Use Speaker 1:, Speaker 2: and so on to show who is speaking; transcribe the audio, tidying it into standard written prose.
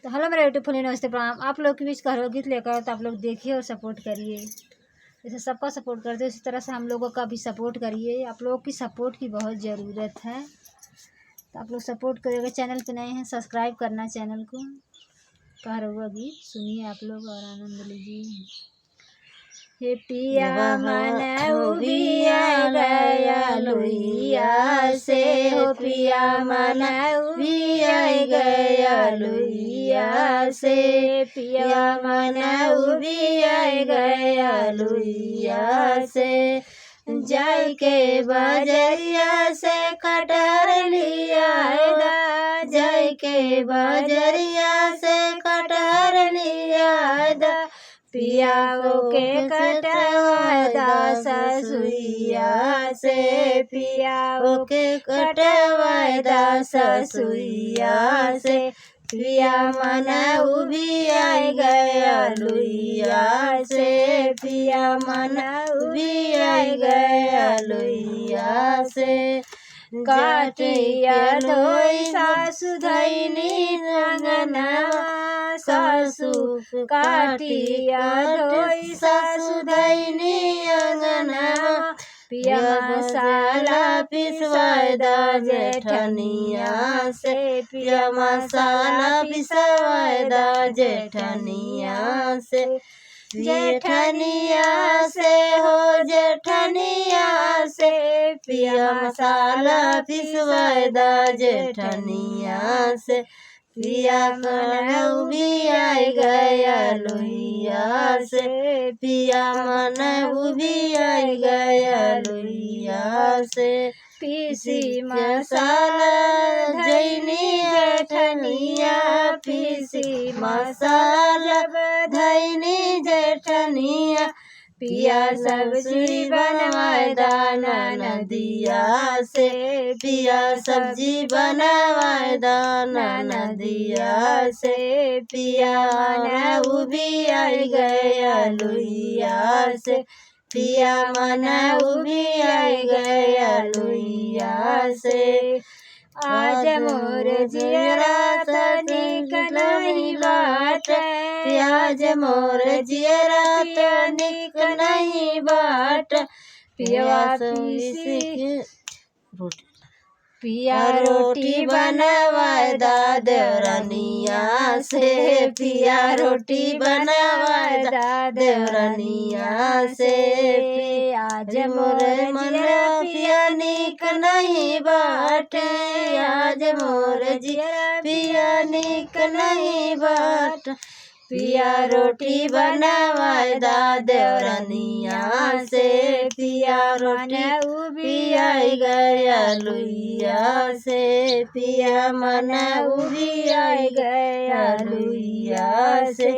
Speaker 1: तो हेलो मेरे YouTube family, नमस्ते प्रणाम। आप लोग के बीच घरों गीत लेकर तो आप लोग देखिए और सपोर्ट करिए। जैसे सबका सपोर्ट करते हो उसी तरह से हम लोगों का भी सपोर्ट करिए। आप लोगों की सपोर्ट की बहुत ज़रूरत है, तो आप लोग सपोर्ट करिएगा। चैनल पे नए हैं, सब्सक्राइब करना चैनल को। घरों गीत सुनिए आप लोग और आनंद लीजिए। हे पिया मन उबिया गया लुइया से, हो पिया मन उबिया गया लुइया से, पिया मन उबिया गया लुइया से। जाय के बजरिया से कटहर लिया दा, जाय के बजरिया से कटहर लिया दा, पिया के कटवा दा ससुइया से, पिया के कटवा दा ससुइया से। पिया मन उबिया गया लुइया से, पिया मन उबिया गया लुइया से। काटिया धोई सासु धैनी अंगनवा, सासु काटिया धोई सासु धैनी अंगनवा, पिया मसाला पिसवाय दा जेठनिया से, पिया मसाला पिसवाय दा जेठनिया से। जेठनिया से हो जेठनिया से, पिया मसाला पिसवाय दा जेठनिया से। पिया मन उबिया गया लुइया से, पिया मन उबिया गया लुइया से। पीसी मसाला धैनी जेठनिया, पीसी मसाला धैनी जेठनिया, पिया सब्जी बनवाय दाना नदिया से, पिया सब्जी बनवाय दाना नदिया से। पिया मन उबिया गया लुइया से, पिया मन उबिया गया लुइया से। आज मोर जियरा तनिक नहीं बाट, आज मोर जियरा तनिक नहीं बाट, पिया पिया रोटी बनवाय दा देवरनिया से, पिया रोटी बनवाय दा देवरनिया से। आज मोर मन पिया निक नहीं बाटे, आज मोर जिया पिया निक नहीं बाट, पिया रोटी बनवाय दा देवरनिया से, पिया रोटी उबिया गया लुइया से, पिया मन उबिया गया लुइया से।